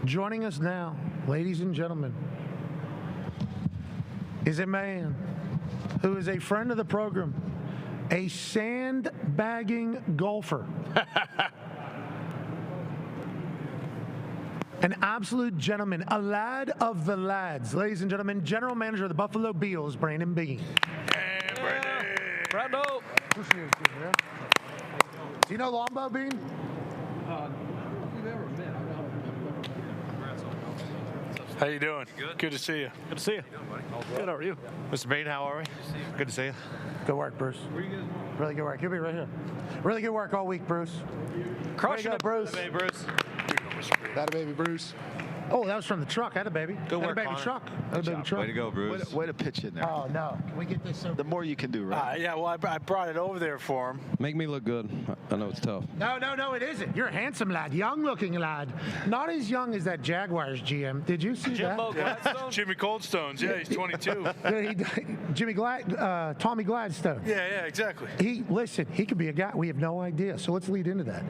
Joining us now, ladies and gentlemen, is a man who is a friend of the program, a sandbagging golfer, an absolute gentleman, a lad of the lads. Ladies and gentlemen, General Manager of the Buffalo Bills, Brandon Beane. Hey, Brandon. Brando. Do you know Lombo, Beane? How you doing? Good to see you. Good to see you. Good, how are you? Mr. Beane, how are we? Good to see you. Good work, Bruce. Really good work. You'll be right here. Really good work all week, Bruce. Crushing it, Bruce. Hey, Bruce. That a baby, Bruce. Oh, that was from the truck. Had a baby. Good work, Had a baby Connor. truck. Had a baby truck. Way to go, Bruce. Way to pitch in there. Oh, no. Can we get this over? The more you can do, right? Yeah, well, I brought it over there for him. Make me look good. I know it's tough. No, it isn't. You're a handsome lad, young-looking lad. Not as young as that Jaguars GM. Did you see Jimbo that? Gladstone? Jimmy Coldstones. Yeah, he's 22. Tommy Gladstone. Yeah, exactly. Listen, he could be a guy. We have no idea. So let's lead into that.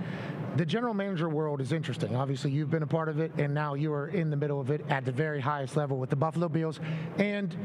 The general manager world is interesting. Obviously, you've been a part of it, and now you are in the middle of it at the very highest level with the Buffalo Bills. And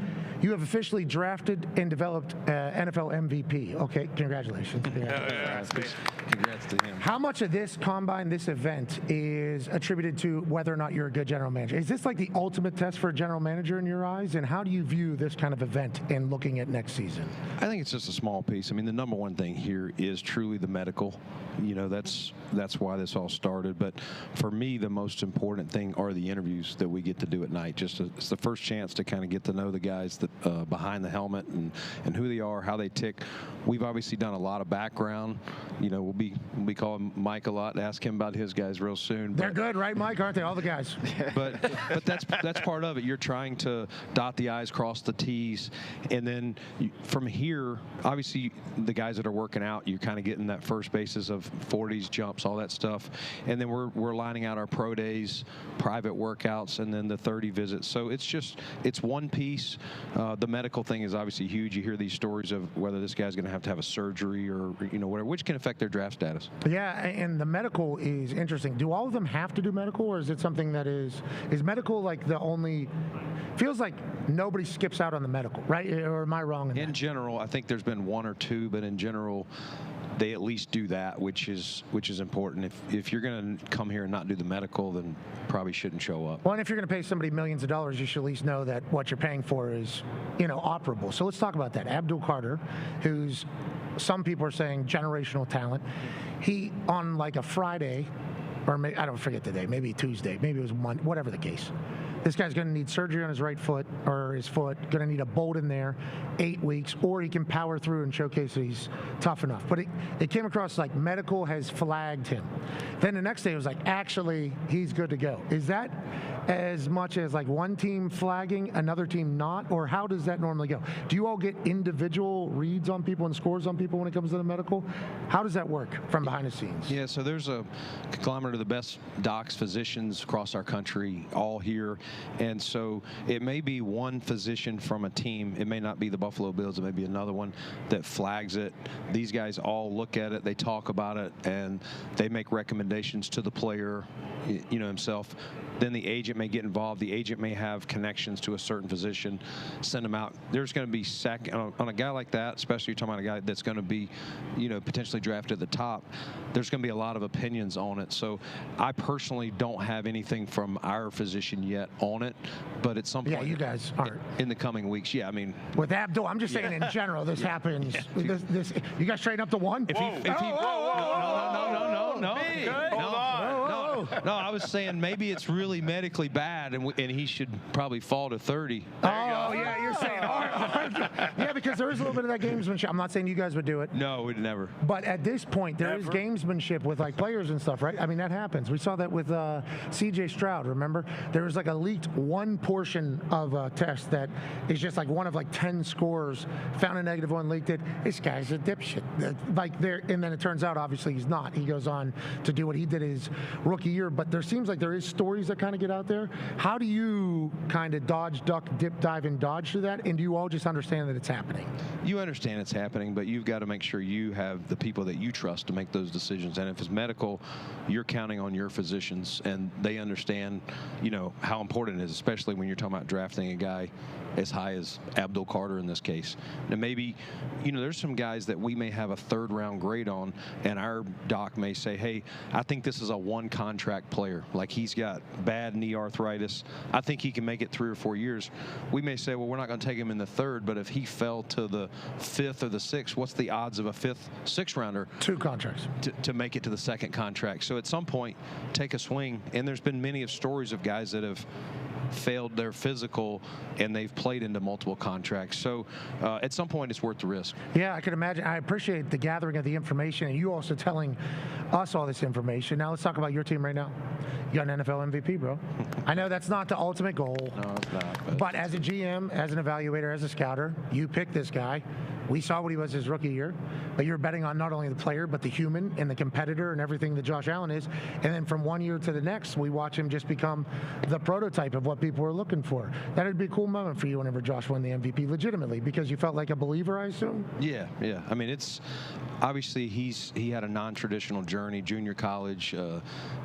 you have officially drafted and developed NFL MVP. Okay, congratulations. Congrats to him. How much of this combine, this event, is attributed to whether or not you're a good general manager? Is this like the ultimate test for a general manager in your eyes? And how do you view this kind of event in looking at next season? I think it's just a small piece. I mean, the number one thing here is truly the medical. You know, that's why this all started. But for me, the most important thing are the interviews that we get to do at night. It's the first chance to kind of get to know the guys that behind the helmet and who they are, how they tick. We've obviously done a lot of background. You know, we'll be calling Mike a lot to ask him about his guys real soon. They're good, right, Mike? Aren't they? All the guys. But that's part of it. You're trying to dot the I's, cross the T's, and then from here, obviously, the guys that are working out, you're kind of getting that first basis of 40s, jumps, all that stuff, and then we're lining out our pro days, private workouts, and then the 30 visits. So it's one piece. The medical thing is obviously huge. You hear these stories of whether this guy's going to have a surgery or whatever, which can affect their draft status. Yeah, and the medical is interesting. Do all of them have to do medical, or is it something that is medical like the only? Feels like nobody skips out on the medical, right? Or am I wrong? In general, I think there's been one or two, but in general, they at least do that, which is important. If you're going to come here and not do the medical, then probably shouldn't show up. Well, and if you're going to pay somebody millions of dollars, you should at least know that what you're paying for is, operable. So let's talk about that. Abdul Carter, who's some people are saying generational talent. He on like a Friday, or maybe, I don't forget the day, maybe Tuesday, maybe it was Monday, whatever the case. This guy's going to need surgery on his right foot or his foot, going to need a bolt in there, 8 weeks, or he can power through and showcase that he's tough enough. But it came across like medical has flagged him. Then the next day it was like, actually, he's good to go. Is that as much as like one team flagging, another team not? Or how does that normally go? Do you all get individual reads on people and scores on people when it comes to the medical? How does that work from behind the scenes? Yeah, so there's a conglomerate of the best docs, physicians across our country, all here. And so it may be one physician from a team. It may not be the Buffalo Bills. It may be another one that flags it. These guys all look at it. They talk about it, and they make recommendations to the player, himself. Then the agent may get involved. The agent may have connections to a certain physician, send them out. There's going to be on a guy like that, especially you're talking about a guy that's going to be, potentially drafted at the top. There's going to be a lot of opinions on it. So I personally don't have anything from our physician yet on it, but at some point, yeah, you guys aren't in the coming weeks. Yeah, I mean, with Abdul, I'm just saying in general, this happens. Yeah. This, you guys straighten up to one. No, I was saying maybe it's really medically bad, and he should probably fall to 30. Yeah, you're saying yeah, because there is a little bit of that gamesmanship. I'm not saying you guys would do it. No, we'd never. But at this point, there is gamesmanship with like players and stuff, right? I mean, that happens. We saw that with C.J. Stroud. Remember, there was like a leaked one portion of a test that is just like one of like 10 scores. Found a negative one, leaked it. This guy's a dipshit. And then it turns out, obviously, he's not. He goes on to do what he did his rookie year, but there seems like there is stories that kind of get out there. How do you kind of dodge, duck, dip, dive, and dodge through that? And do you all just understand that it's happening? You understand it's happening, but you've got to make sure you have the people that you trust to make those decisions. And if it's medical, you're counting on your physicians, and they understand, how important it is, especially when you're talking about drafting a guy as high as Abdul Carter in this case. Now maybe, there's some guys that we may have a third-round grade on, and our doc may say, hey, I think this is a one-contract player. Like, he's got bad knee arthritis. I think he can make it 3 or 4 years. We may say, well, we're not going to take him in the third, but if he fell to the 5th or the 6th, what's the odds of a 5th, 6th-rounder? 2 contracts. To make it to the second contract. So at some point, take a swing. And there's been many of stories of guys that have failed their physical and they've played into multiple contracts. So at some point, it's worth the risk. Yeah, I can imagine. I appreciate the gathering of the information and you also telling us all this information. Now let's talk about your team right now. You got an NFL MVP, bro. I know that's not the ultimate goal. No, it's not. But as a GM, as an evaluator, as a scouter, you picked this guy. We saw what he was his rookie year, but you're betting on not only the player, but the human and the competitor and everything that Josh Allen is. And then from one year to the next, we watch him just become the prototype of what people are looking for. That would be a cool moment for you whenever Josh won the MVP legitimately, because you felt like a believer, I assume? Yeah. I mean, it's obviously he had a non-traditional journey, junior college,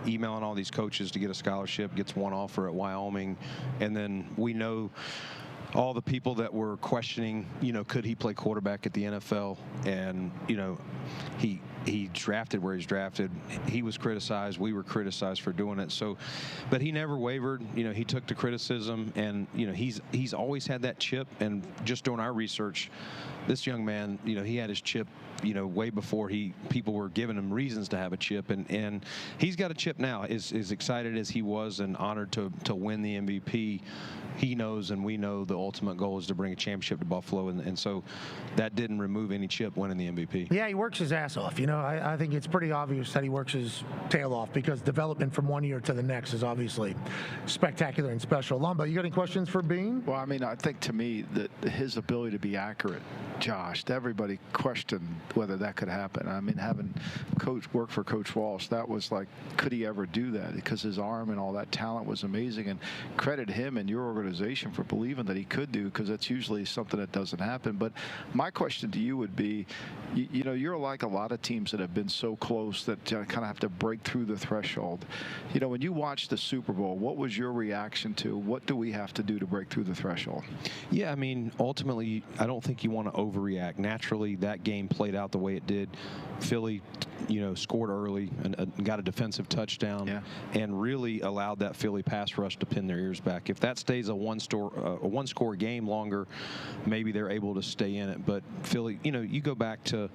emailing all these coaches to get a scholarship, gets one offer at Wyoming, and then we know all the people that were questioning, could he play quarterback at the NFL? And, he drafted where he's drafted. He was criticized. We were criticized for doing it. So, but he never wavered. He took the criticism, and, he's always had that chip. And just doing our research, this young man, he had his chip, way before people were giving him reasons to have a chip. And he's got a chip now. As excited as he was and honored to win the MVP, he knows and we know the ultimate goal is to bring a championship to Buffalo. And so that didn't remove any chip winning the MVP. Yeah, he works his ass off. I think it's pretty obvious that he works his tail off because development from one year to the next is obviously spectacular and special. Lumba, you got any questions for Beane? Well, I mean, I think to me that his ability to be accurate, Josh, everybody questioned whether that could happen. I mean, having work for Coach Walsh, that was like, could he ever do that? Because his arm and all that talent was amazing. And credit him and your organization for believing that he could do, because that's usually something that doesn't happen. But my question to you would be, you're like a lot of teams that have been so close that kind of have to break through the threshold. When you watched the Super Bowl, what was your reaction to what do we have to do to break through the threshold? Yeah, I mean, ultimately, I don't think you want to overreact. Naturally, that game played out the way it did. Philly, scored early and got a defensive touchdown and really allowed that Philly pass rush to pin their ears back. If that stays a one-score game longer, maybe they're able to stay in it. But Philly, you go back to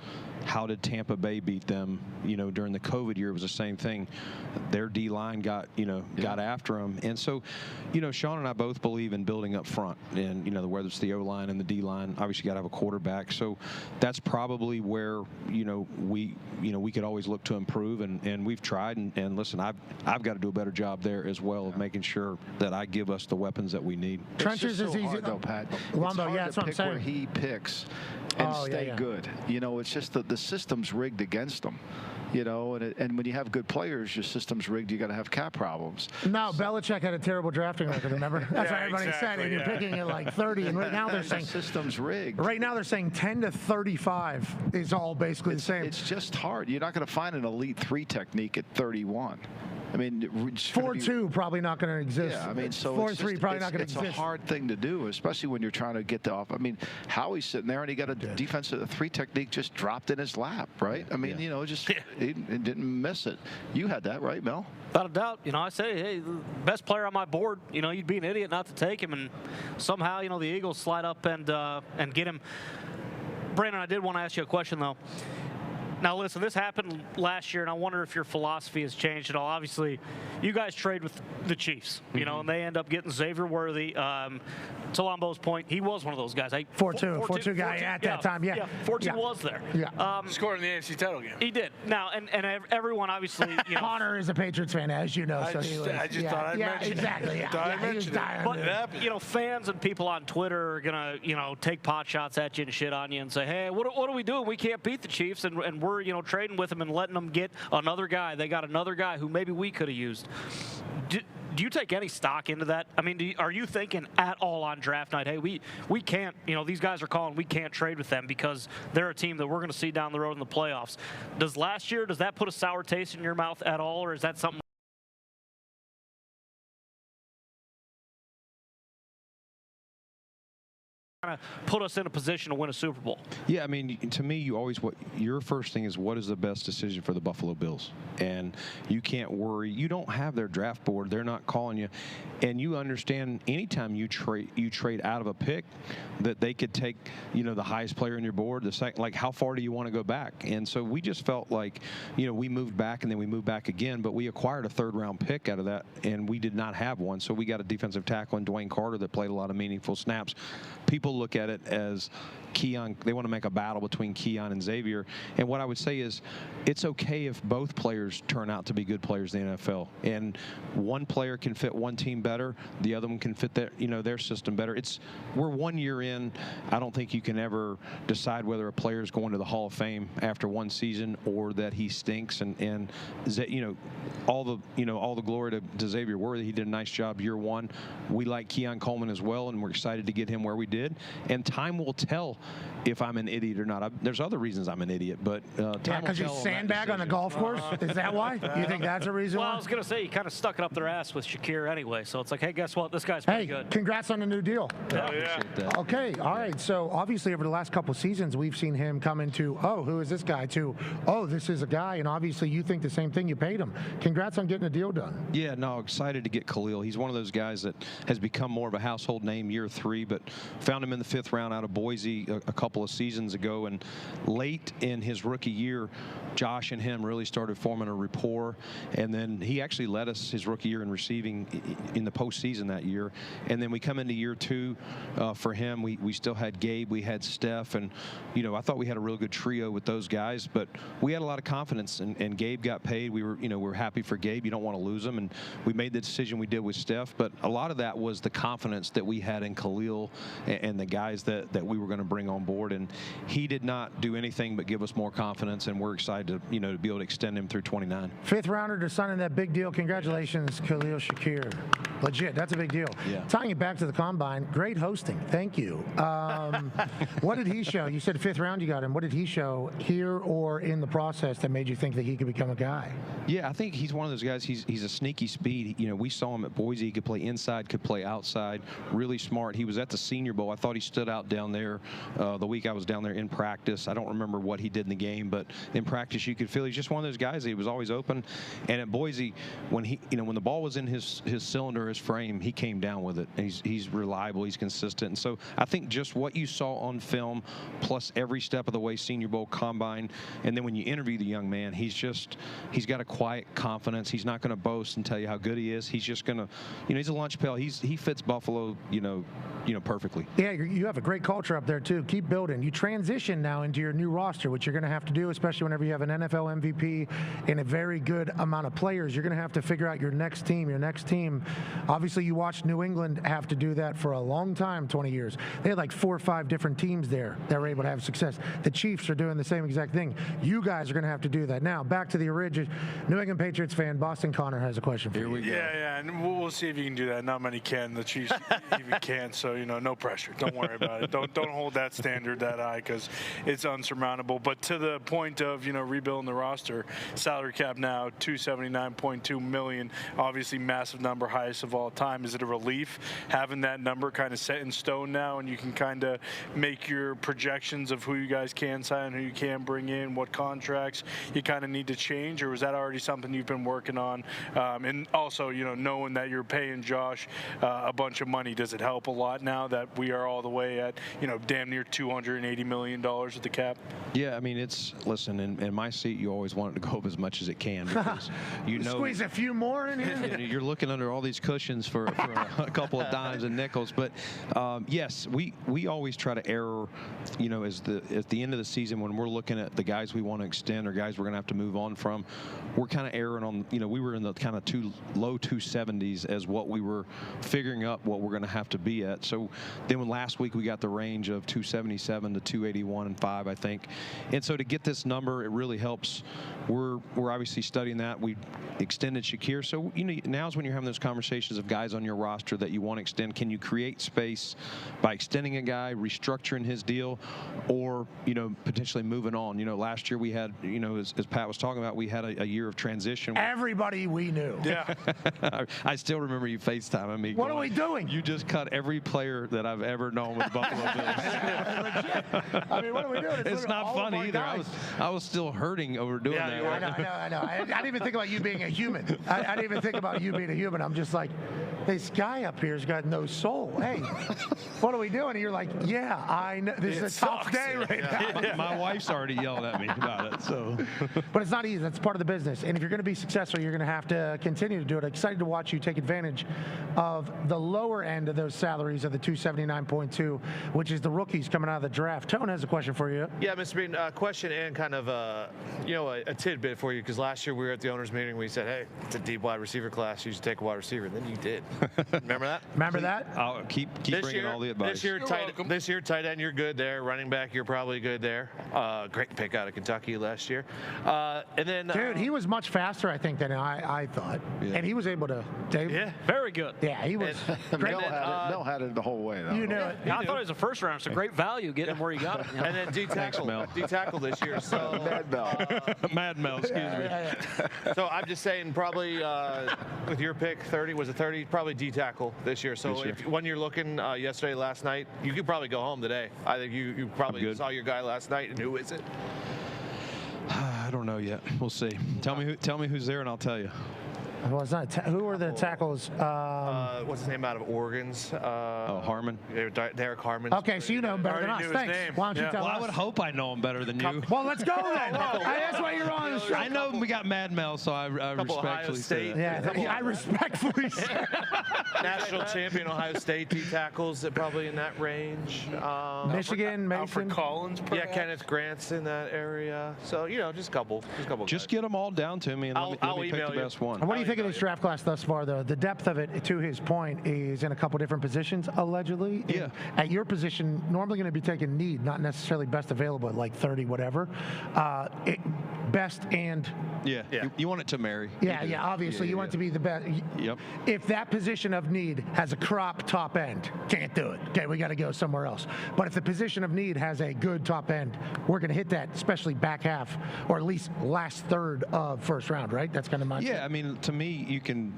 how did Tampa Bay beat them? During the COVID year, it was the same thing. Their D-line got after them. And so, Sean and I both believe in building up front. And, whether it's the O-line and the D-line, obviously you got to have a quarterback. So that's probably where, we could always look to improve. And we've tried. And listen, I've got to do a better job there as well of making sure that I give us the weapons that we need. Trenches is easy. Hard, though, Pat. Lumbo, it's hard to pick where he picks and stay good. It's just that the system's rigged against him. And when you have good players, your system's rigged. You got to have cap problems. No, Belichick had a terrible drafting record. Remember? That's what everybody said. And you're picking at like 30, and right now they're saying the system's rigged. Right now they're saying 10 to 35 is all basically the same. It's just hard. You're not going to find an elite 3 technique at 31. I mean, 4-2 probably not going to exist. Yeah, I mean, so 4-3 probably not going to exist. It's a hard thing to do, especially when you're trying to get the off. I mean, Howie's sitting there and he got a defensive 3 technique just dropped in his lap, right? I mean, he didn't miss it. You had that, right, Mel? Without a doubt. I say, hey, the best player on my board. You'd be an idiot not to take him, and somehow, the Eagles slide up and get him. Brandon, I did want to ask you a question though. Now, listen, this happened last year, and I wonder if your philosophy has changed at all. Obviously, you guys trade with the Chiefs, and they end up getting Xavier Worthy. To Lombo's point, he was one of those guys. 4-2 guy at that time, yeah. 4-2 was there. Yeah. Scored in the AFC title game. He did. Now, and everyone obviously, Connor is a Patriots fan, as you know. I just thought I'd mention it. Exactly. But fans and people on Twitter are gonna, take pot shots at you and shit on you and say, hey, what are we doing? We can't beat the Chiefs, and we're we're, you know, trading with them and letting them get another guy. They got another guy who maybe we could have used. Do you take any stock into that? I mean, are you thinking at all on draft night, hey, we can't, you know, these guys are calling, we can't trade with them because they're a team that we're going to see down the road in the playoffs? Does that put a sour taste in your mouth at all, or is that something kind of put us in a position to win a Super Bowl? Yeah, I mean, to me, your first thing is what is the best decision for the Buffalo Bills? And you can't worry. You don't have their draft board. They're not calling you. And you understand anytime you trade out of a pick that they could take, you know, the highest player on your board, the second, like how far do you want to go back? And so we just felt like, you know, we moved back and then we moved back again, but we acquired a third-round pick out of that, and we did not have one. So we got a defensive tackle in Dwayne Carter that played a lot of meaningful snaps. People look at it as Keon, they want to make a battle between Keon and Xavier. And what I would say is it's okay if both players turn out to be good players in the NFL. And one player can fit one team better, the other one can fit their, you know, their system better. We're 1 year in. I don't think you can ever decide whether a player is going to the Hall of Fame after one season or that he stinks. And you know, all the glory to Xavier Worthy. He did a nice job year one. We like Keon Coleman as well, and we're excited to get him where we did. And time will tell if I'm an idiot or not. There's other reasons I'm an idiot, but yeah, because you sandbag on a golf course. Is that why? You think that's a reason? Well, why? I was gonna say you kind of stuck it up their ass with Shakir anyway. So it's like, hey, guess what? This guy's pretty good. Congrats on the new deal. Yeah. Okay, all right. So obviously over the last couple seasons, we've seen him come into, oh, who is this guy? To, oh, this is a guy. And obviously you think the same thing. You paid him. Congrats on getting a deal done. Yeah, no, excited to get Khalil. He's one of those guys that has become more of a household name year 3, but found him in the 5th round out of Boise a couple of seasons ago. And late in his rookie year, Josh and him really started forming a rapport. And then he actually led us his rookie year in receiving in the postseason that year. And then we come into year 2 for him. We still had Gabe, we had Steph, and you know, I thought we had a real good trio with those guys. But we had a lot of confidence, and Gabe got paid. We were happy for Gabe. You don't want to lose him, and we made the decision we did with Steph. But a lot of that was the confidence that we had in Khalil and the guys that we were going to bring on board. And he did not do anything but give us more confidence, and we're excited to be able to extend him through 29. 5th rounder to signing that big deal. Congratulations, Khalil Shakir. Legit, that's a big deal. Yeah. Tying it back to the combine, great hosting. Thank you. What did he show? You said 5th round you got him. What did he show here or in the process that made you think that he could become a guy? Yeah, I think he's one of those guys. He's a sneaky speed. You know, we saw him at Boise. He could play inside, could play outside. Really smart. He was at the Senior Bowl. I thought he stood out down there the week I was down there in practice. I don't remember what he did in the game, but in practice you could feel he's just one of those guys. He was always open. And at Boise, when when the ball was in his cylinder, his frame, he came down with it. He's reliable. He's consistent. And so I think just what you saw on film, plus every step of the way, Senior Bowl, combine, and then when you interview the young man, he's got a quiet confidence. He's not going to boast and tell you how good he is. He's just going to, he's a lunch pail. He fits Buffalo, perfectly. Yeah, you have a great culture up there too. Keep building. You transition now into your new roster, which you're going to have to do, especially whenever you have an NFL MVP and a very good amount of players. You're going to have to figure out your next team. Obviously, you watched New England have to do that for a long time, 20 years. They had like 4 or 5 different teams there that were able to have success. The Chiefs are doing the same exact thing. You guys are going to have to do that. Now, back to the original New England Patriots fan, Boston Connor has a question for you. Here we go. Yeah, and we'll see if you can do that. Not many can. The Chiefs even can't, so, no pressure. Don't worry about it. Don't hold that standard that high because it's unsurmountable. But to the point of, rebuilding the roster, salary cap now $279.2 million, obviously massive number, highest of all time. Is it a relief having that number kind of set in stone now, and you can kind of make your projections of who you guys can sign, who you can bring in, what contracts you kind of need to change, or was that already something you've been working on? And also, knowing that you're paying Josh a bunch of money, does it help a lot now that we are all the way at, damn near $280 million with the cap? Yeah, I mean, listen, in my seat, you always want it to go up as much as it can because squeeze a few more in here. You're looking under all these cookies. cushions for a couple of dimes and nickels. But yes, we always try to err, at the end of the season when we're looking at the guys we want to extend or guys we're going to have to move on from, we're kind of erring on, we were in the kind of low 270s as what we were figuring up what we're going to have to be at. So then when last week we got the range of 277 to 281.5, I think. And so to get this number, it really helps. We're obviously studying that. We extended Shakir. So, now's when you're having those conversations of guys on your roster that you want to extend. Can you create space by extending a guy, restructuring his deal, or, potentially moving on? Last year we had, as Pat was talking about, we had a year of transition. Everybody we knew. Yeah. I still remember you FaceTiming me. What are we doing? You just cut every player that I've ever known with Buffalo Bills. I mean, what are we doing? It's not funny either. I was still hurting over doing that. I know. I didn't even think about you being a human. I didn't even think about you being a human. I'm just like, this guy up here's got no soul. Hey, what are we doing? And you're like, yeah, I know. This is a tough day right now. Yeah. My wife's already yelled at me about it. So, but it's not easy. That's part of the business. And if you're going to be successful, you're going to have to continue to do it. Excited to watch you take advantage of the lower end of those salaries of the 279.2, which is the rookies coming out of the draft. Tone has a question for you. Yeah, Mr. Beane, question and kind of a tidbit for you, because last year we were at the owners meeting. We said, hey, it's a deep wide receiver class. You should take a wide receiver. And then you did. Remember that? Remember that? I'll keep bringing all the advice. This year, tight end, you're good there. Running back, you're probably good there. Great pick out of Kentucky last year. And then, dude, he was much faster, I think, than I thought. Yeah. And he was able to. Very good. Yeah, he was. Mel had it the whole way, though. You knew it. I thought it was a first round. It's a great value getting him where you got it. And then D-tackle this year. So Mad Mel, excuse me. So I'm just saying, probably with your pick, 30 was a 30, probably D-tackle this year. So when you're looking yesterday, last night, you could probably go home today. I think you probably saw your guy last night. And who is it? I don't know yet. We'll see. Tell me who's there, and I'll tell you. Well, it's not. Who were the tackles? What's his name out of Oregon's? Harmon. Derek Harmon. Okay, so you know him better than us. Thanks. Why don't you tell us? I would hope I know him better than you. Well, let's go then. That's why you're on the show. I know we got Mad Mel, so I respectfully say that. Yeah, I respectfully say National champion Ohio State D-tackles, probably in that range. Michigan, Mason. Alfred Collins, perhaps? Yeah, Kenneth Grant's in that area. So, just a couple. Just get them all down to me, and let me pick the best one. What do you think of this draft class thus far, though? The depth of it, to his point, is in a couple different positions, allegedly. Yeah. At your position, normally going to be taking need, not necessarily best available at like 30, whatever. Best and... Yeah. You want it to marry. Yeah, obviously. You want it to be the best. Yep. If that position of need has a crop top end, can't do it. Okay, we got to go somewhere else. But if the position of need has a good top end, we're going to hit that, especially back half, or at least last third of first round, right? That's kind of my... Yeah, I mean, to me, you can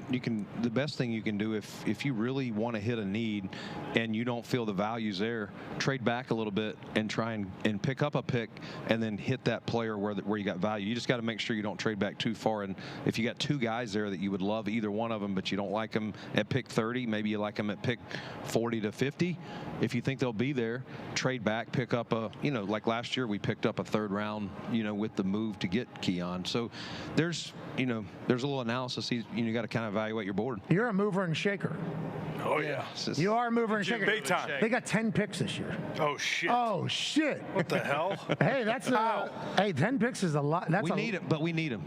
the best thing you can do if you really want to hit a need and you don't feel the value's there, trade back a little bit and try and pick up a pick and then hit that player where you got value. You just got to make sure you don't trade back too far. And if you got two guys there that you would love either one of them, but you don't like them at pick 30, maybe you like them at pick 40 to 50. If you think they'll be there, trade back, pick up like last year we picked up a third round, with the move to get Keon. So there's a little analysis. You got to kind of evaluate your board. You're a mover and shaker. Oh, yeah. You are a mover and shaker. Big time. They got 10 picks this year. Oh, shit. Oh, shit. What the hell? Hey, that's 10 picks is a lot. We need them.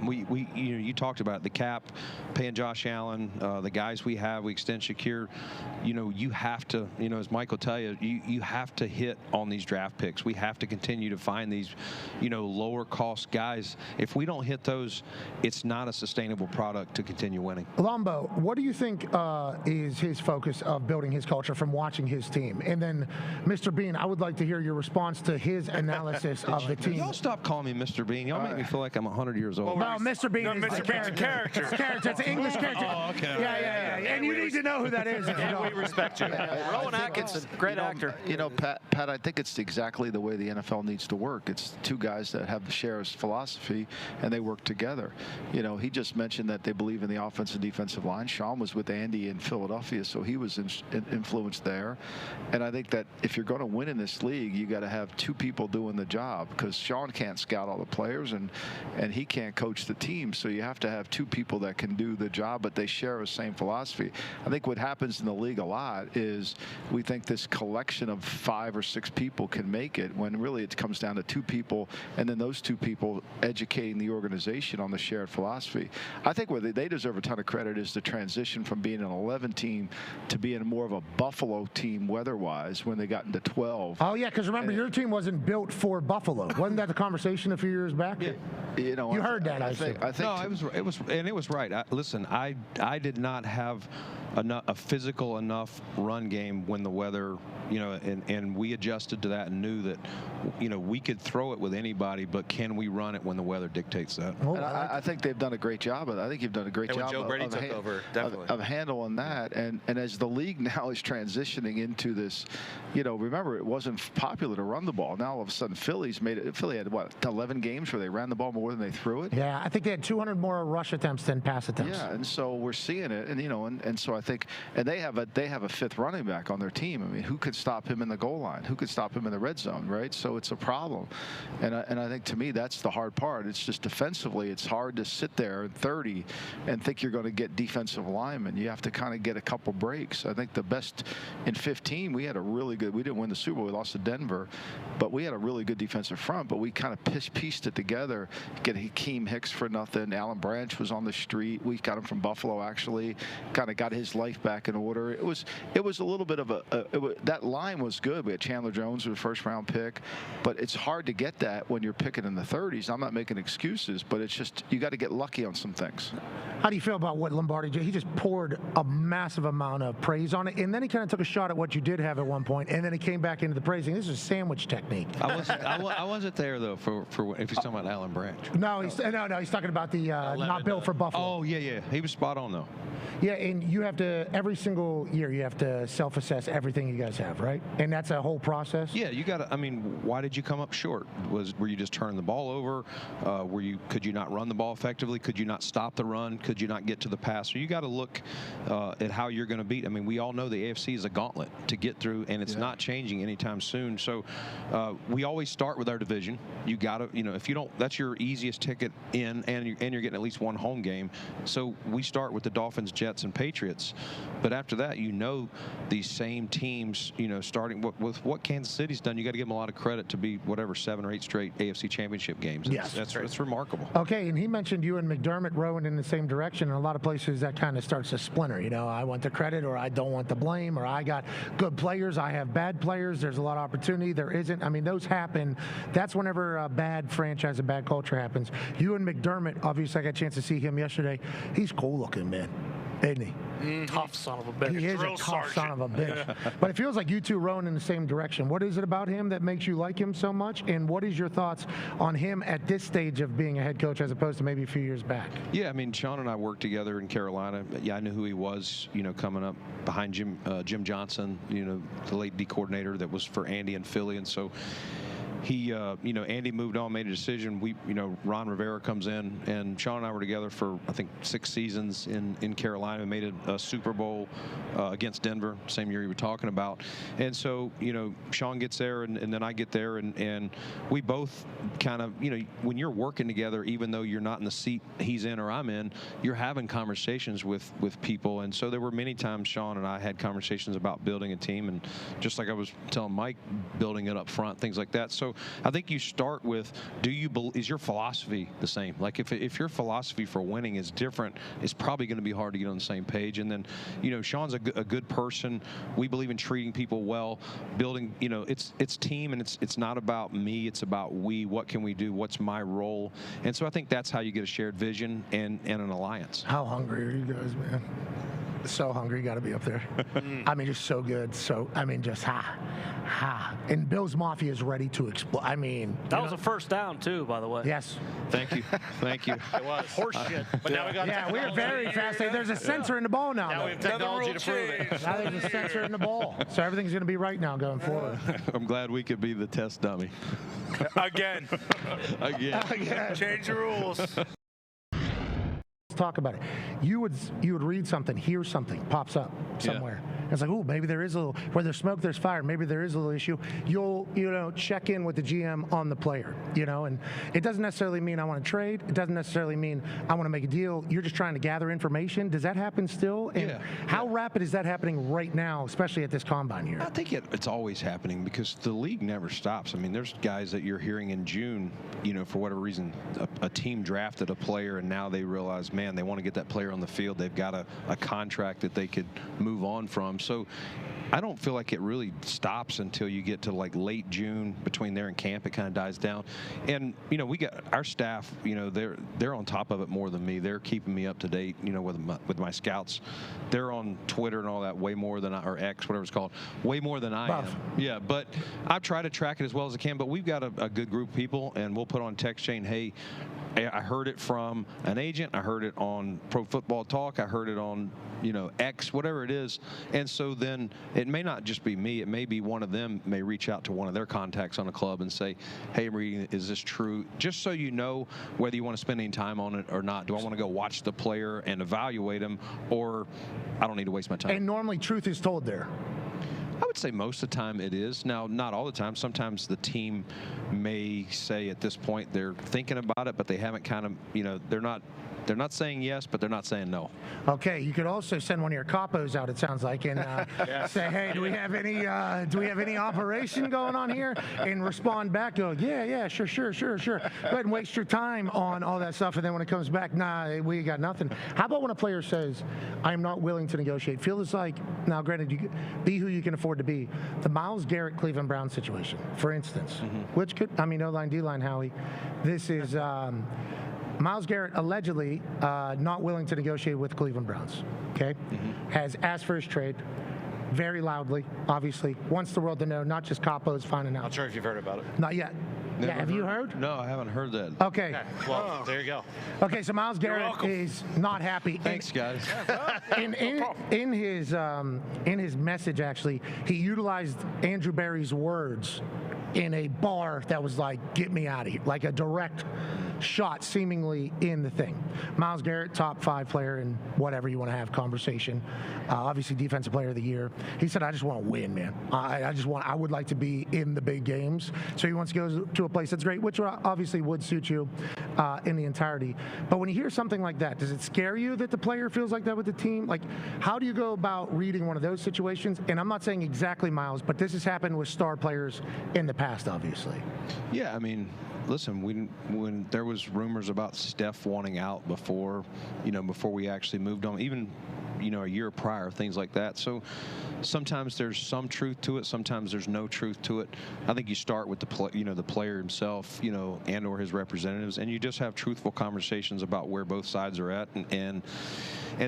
You talked about it, the cap, paying Josh Allen, the guys we have, we extend Shakir. You have to, as Mike will tell you, you have to hit on these draft picks. We have to continue to find these, lower cost guys. If we don't hit those, it's not a sustainable product to continue winning. Lombo, what do you think is his focus of building his culture from watching his team? And then, Mr. Beane, I would like to hear your response to his analysis of the team. Y'all stop calling me Mr. Beane. Y'all make me feel like I'm 100 years old. No, Mr. Beane is Mr. Beane's a character. It's a character. It's an English character. Oh, okay. Yeah. And you need to know who that is. If you don't. We respect you. Rowan Atkinson, great actor. Pat, I think it's exactly the way the NFL needs to work. It's two guys that have the shares philosophy, and they work together. He just mentioned that they believe in the offensive and defensive line. Sean was with Andy in Philadelphia, so he was influenced there. And I think that if you're going to win in this league, you got to have two people doing the job, because Sean can't scout all the players and he can't coach the team. So you have to have two people that can do the job, but they share the same philosophy. I think what happens in the league a lot is we think this collection of 5 or 6 people can make it, when really it comes down to 2 people, and then those 2 people educating the organization on the shared philosophy. I think where they deserve a ton of credit is the transition from being an 11 team to being more of a Buffalo team weather-wise when they got into 12. Oh, yeah, because remember, your team wasn't built for Buffalo. Wasn't that the conversation a few years back? Yeah. You know, you heard that, I think. No, it was right. Listen, I did not have a physical enough run game when the weather, and we adjusted to that and knew that, we could throw it with anybody, but can we run it when the weather dictates that? Oh, I think they've done a great job of it. I think you've done a great job Joe Brady took over, definitely. Of handling that. And as the league now is transitioning into this, remember, it wasn't popular to run the ball. Now all of a sudden Philly had, what, 11 games where they ran the ball more than they threw it? Yeah, I think they had 200 more rush attempts than pass attempts. Yeah, and so we're seeing it, and so I think, and they have a 5th running back on their team. I mean, who could stop him in the goal line? Who could stop him in the red zone, right? So it's a problem, and I think, to me, that's the hard part. It's just defensively, it's hard to sit there in 30 and think you're going to get defensive linemen. You have to kind of get a couple breaks. I think the best in 15, we had a really good. We didn't win the Super Bowl. We lost to Denver, but we had a really good defensive front. But we kind of pieced it together. Get Hakeem Hicks for nothing. Alan Branch was on the street. We got him from Buffalo, actually. Kind of got his life back in order. It was a little bit of that line was good. We had Chandler Jones with a 1st-round pick, but it's hard to get that when you're picking in the 30s. I'm not making excuses, but it's just you got to get lucky on some things. How do you feel about what Lombardi did? He just poured a massive amount of praise on it, and then he kind of took a shot at what you did have at one point, and then he came back into the praising. This is a sandwich technique. I wasn't there, though, for if he's talking about Alan Branch. No, he's talking about the not built for Buffalo. Oh, yeah. He was spot on, though. Yeah, and you have to, every single year, you have to self-assess everything you guys have, right? And that's a whole process? Yeah, you got to, why did you come up short? Were you just turning the ball over? Could you not run the ball effectively? Could you not stop the run? Could you not get to the pass? So you got to look at how you're going to beat. We all know the AFC is a gauntlet to get through, and it's not changing anytime soon. So we always start with our division. You got to, if you don't, that's your easiest ticket in, and you're getting at least one home game. So we start with the Dolphins, Jets, and Patriots. But after that, these same teams, starting with what Kansas City's done, you got to give them a lot of credit to be 7 or 8 straight AFC Championship games. Yes. That's remarkable. Okay, and he mentioned you and McDermott rowing in the same direction. In a lot of places, that kind of starts to splinter. I want the credit, or I don't want the blame, or I got good players, I have bad players. There's a lot of opportunity. There isn't. Those happen. That's whenever a bad franchise, a bad culture happens. You and McDermott, obviously, I got a chance to see him yesterday. He's cool looking, man. Isn't he? Mm-hmm. Tough son of a bitch. He is a tough son of a bitch. But it feels like you two rowing in the same direction. What is it about him that makes you like him so much? And what is your thoughts on him at this stage of being a head coach as opposed to maybe a few years back? Yeah, Sean and I worked together in Carolina. Yeah, I knew who he was, coming up behind Jim Johnson, the late D coordinator that was for Andy and Philly. And so he, Andy moved on, made a decision. Ron Rivera comes in, and Sean and I were together for, I think, 6 seasons in Carolina. We made a Super Bowl against Denver, same year you were talking about. And so, Sean gets there, and then I get there, and we both kind of, when you're working together, even though you're not in the seat he's in or I'm in, you're having conversations with people. And so there were many times Sean and I had conversations about building a team, and just like I was telling Mike, building it up front, things like that. So I think you start with, is your philosophy the same? Like if your philosophy for winning is different, it's probably going to be hard to get on the same page. And then, Sean's a good person. We believe in treating people well, building, it's team, and it's not about me, it's about we. What can we do? What's my role? And so I think that's how you get a shared vision and an alliance. How hungry are you guys, man? So hungry, you got to be up there. Just so good. So, just And Bill's Mafia is ready to explode. That was a first down, too, by the way. Yes. Thank you. Thank you. It was. Horse shit. But now we got we're very fast. There's a sensor in the ball now. Now we have technology to prove it. Now there's a sensor in the ball. So everything's going to be right now going forward. I'm glad we could be the test dummy. Again. Again. Change the rules. Talk about it. You would read something, hear something pops up somewhere, it's like, oh, maybe there is a little, where there's smoke, there's fire. Maybe there is a little issue. You'll, check in with the GM on the player, and it doesn't necessarily mean I want to trade. It doesn't necessarily mean I want to make a deal. You're just trying to gather information. Does that happen still? And how rapid is that happening right now, especially at this combine here? I think it's always happening because the league never stops. I mean, there's guys that you're hearing in June, for whatever reason, a team drafted a player and now they realize, man, they want to get that player on the field. They've got a contract that they could move on from. So I don't feel like it really stops until you get to like late June. Between there and camp, it kind of dies down. And we got our staff, they're on top of it more than me. They're keeping me up to date, with my scouts. They're on Twitter and all that way more than or X, whatever it's called, way more than I am. Yeah, but I try to track it as well as I can. But we've got a good group of people, and we'll put on text chain, hey, I heard it from an agent. I heard it on Pro Football Talk. I heard it on, X, whatever it is. And so then it may not just be me. It may be one of them may reach out to one of their contacts on the club and say, hey, I'm reading, is this true? Just so you know whether you want to spend any time on it or not. Do I want to go watch the player and evaluate him, or I don't need to waste my time? And normally truth is told there. I would say most of the time it is. Now, not all the time. Sometimes the team may say at this point they're thinking about it, but they haven't kind of, they're not saying yes, but they're not saying no. Okay, you could also send one of your capos out, it sounds like, and say, hey, do we have any operation going on here? And respond back, go, yeah, sure. Go ahead and waste your time on all that stuff, and then when it comes back, nah, we got nothing. How about when a player says, I'm not willing to negotiate? Feels like, now granted, you be who you can afford to be. The Myles Garrett Cleveland Browns situation, for instance, which could, O-line, D-line, Howie, this is Myles Garrett allegedly not willing to negotiate with Cleveland Browns, okay? Has asked for his trade very loudly, obviously. Wants the world to know, not just capos finding out. Not sure if you've heard about it. Not yet. Never have you heard? No, I haven't heard that. Okay. Well, there you go. Okay, so Myles Garrett is not happy. Thanks, guys. In his message, actually, he utilized Andrew Berry's words in a bar that was like, get me out of here, like a direct shot seemingly in the thing. Myles Garrett, top 5 player in whatever you want to have conversation. Obviously defensive player of the year. He said, I just want to win, man. I would like to be in the big games. So he wants to go to a place that's great, which obviously would suit you in the entirety. But when you hear something like that, does it scare you that the player feels like that with the team? Like, how do you go about reading one of those situations? And I'm not saying exactly Myles, but this has happened with star players in the past, obviously. Yeah, I mean, listen, when there was rumors about Steph wanting out before we actually moved on, even a year prior, things like that. So sometimes there's some truth to it, sometimes there's no truth to it. I think you start with the player himself, and or his representatives, and you just have truthful conversations about where both sides are at, and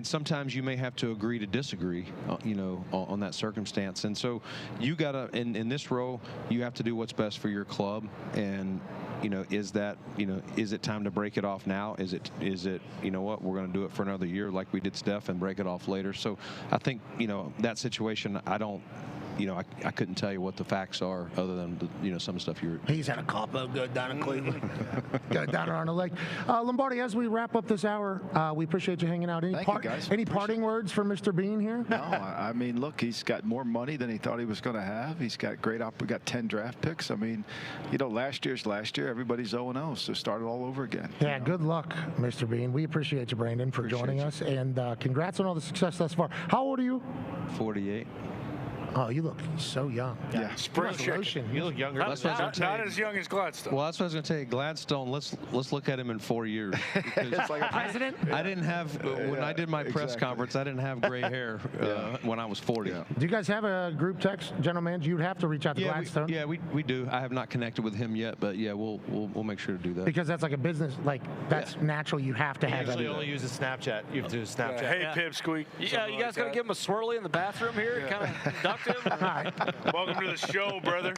sometimes you may have to agree to disagree, on that circumstance. And so you gotta, in this role, you have to do what's best for your club. And is it time to break it off now? Is it, what, we're going to do it for another year like we did Steph and break it off later? So I think, that situation, I couldn't tell you what the facts are other than, some stuff you're. He's had a capo good down in Cleveland. Got it down around the lake. Lombardi, as we wrap up this hour, we appreciate you hanging out. Thank you, guys. Any parting words for Mr. Beane here? No, I mean, look, he's got more money than he thought he was going to have. He's got we got 10 draft picks. I mean, last year. Everybody's 0-0, so start it all over again. Yeah, good luck, Mr. Beane. We appreciate you, Brandon, for joining us, and congrats on all the success thus far. How old are you? 48. Oh, you look so young. Yeah. Spring chicken. You look younger. Not as young as Gladstone. Well, that's what I was going to tell you. Gladstone, let's look at him in 4 years. It's like a president? I didn't have, when I did my press conference, I didn't have gray hair when I was 40. Yeah. Do you guys have a group text, general manager? You'd have to reach out to Gladstone. We do. I have not connected with him yet, but yeah, we'll make sure to do that. Because that's like a business, that's natural. You have to have that. Usually only uses Snapchat. You have to do Snapchat. Hey, Pipsqueak. Yeah, you guys got to give him a swirly in the bathroom here, kind of conduct him. All right. Welcome to the show, brother.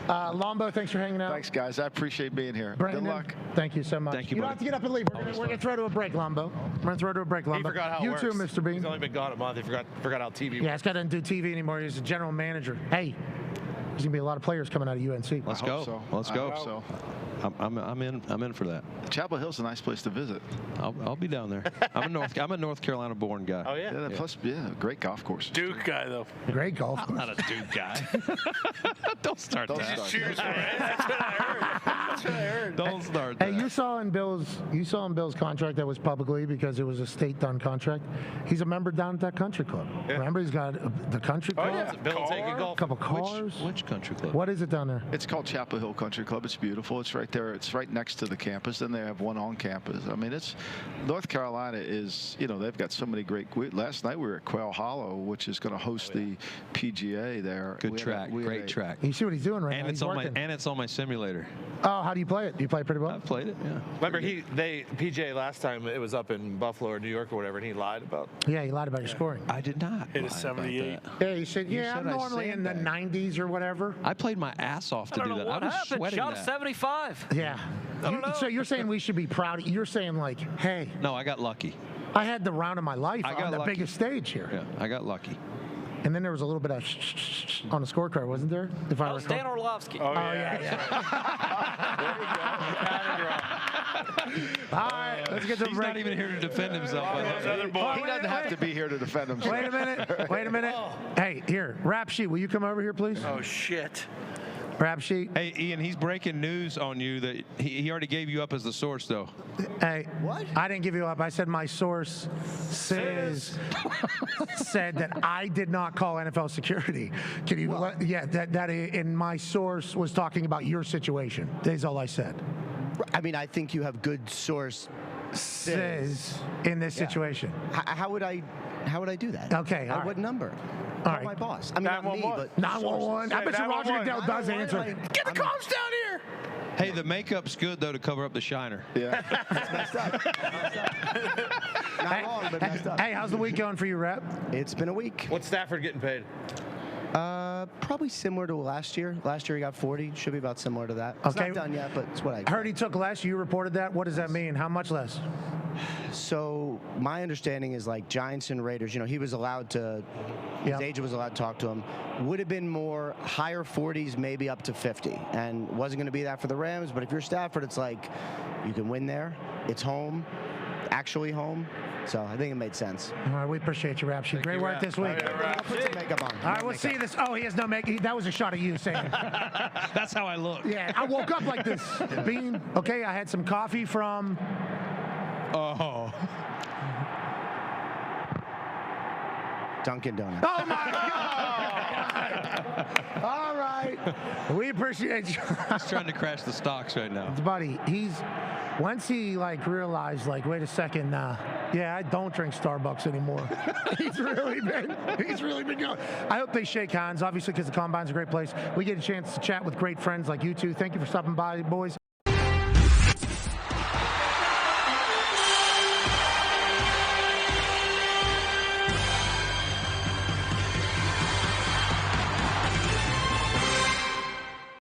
Lombo, thanks for hanging out. Thanks, guys. I appreciate being here. Brandon, Good luck. Thank you so much. Thank you, You don't have to get up and leave. We're going to throw to a break, Lombo. We're going to throw to a break, He Lombo. forgot how it works. You too, Mr. Beane. He's only been gone a month. He forgot how TV works. Yeah, this guy doesn't do TV anymore. He's a general manager. Hey, there's going to be a lot of players coming out of UNC. Let's I go. hope so. Let's go. I hope so. I'm in for that. Chapel Hill's a nice place to visit. I'll be down there. I'm a North Carolina born guy. Oh yeah. Plus, great golf course. Duke guy though. Great golf course. Not a Duke guy. Don't start that. Cheers for it. That's what I heard. That's what I heard. Don't start Hey, that. you saw in Bill's contract that was publicly because it was a state-done contract. He's a member down at that country club. Yeah. Remember, he's got the country club, yeah. Bill taking a golf. couple cars. Which country club? What is it down there? It's called Chapel Hill Country Club. It's beautiful. It's right there. It's right next to the campus. Then they have one on campus. I mean, it's North Carolina is, they've got so many great. Last night we were at Quail Hollow, which is going to host the PGA there. Good track. Great track. You see what he's doing right And now? it's He's on working. it's on my simulator. Oh, how do you play it? Do you play it pretty well? I've played it. Yeah. Remember, PJ last time it was up in Buffalo or New York or whatever, and he lied about. Yeah, he lied about your scoring. I did not. Hit a lie about 78. that. Yeah, he said, You yeah, said I'm I normally in the sandbagged. 90s or whatever. I played my ass off to I do don't know that. what I was happened. sweating Shot a that. 75. Yeah. So you're saying we should be proud? You're saying like, hey, No, I got lucky. I had the round of my life I on got the lucky. biggest stage here. Yeah, I got lucky. And then there was a little bit of on the scorecard, wasn't there? If That was recall. Dan Orlovsky. Oh, yeah. All right, let's get to the He's break. not even here to defend himself. I Those think. other boys. He doesn't have to be here to defend himself. Wait a minute. Wait a minute. Hey, here, rap sheet. Will you come over here, please? Oh shit. Rap sheet. Hey, Ian, he's breaking news on you that he already gave you up as the source, though. Hey, what? I didn't give you up. I said my source said that I did not call NFL security. Can you? That in my source was talking about your situation. That's all I said. I mean, I think you have good source. Says in this situation. How would I do that? Okay, all At what right. number? All Call right. my boss. I mean, not me, 911. but 911. I bet you Roger 911. Goodell does answer. Get the comms down here. Hey, the makeup's good, though, to cover up the shiner. Yeah. messed up. Not long, but messed up. Hey, how's the week going for you, Rep? It's been a week. What's Stafford getting paid? Probably similar to last year. Last year he got 40. Should be about similar to that. It's Okay. not done yet, but it's what I I heard he took less. You reported that. What does that mean? How much less? So my understanding is like Giants and Raiders, he was allowed to, his Yep. agent was allowed to talk to him. Would have been more higher 40s, maybe up to 50. And wasn't going to be that for the Rams. But if you're Stafford, it's like you can win there. It's home, actually home. So I think it made sense. All right, we appreciate you, Rap Sheet. Great work this week. I'll put some makeup on. All right, we'll see this. Oh, he has no makeup. That was a shot of you saying. That's how I look. Yeah, I woke up like this. Beane. Okay, I had some coffee from. Oh. Dunkin' Donuts. Oh my God! All right, we appreciate you, He's trying to crash the stocks right now. buddy. Once he realized wait a second, yeah, I don't drink Starbucks anymore. He's really been going. I hope they shake hands, obviously, because the Combine's a great place. We get a chance to chat with great friends like you two. Thank you for stopping by, boys.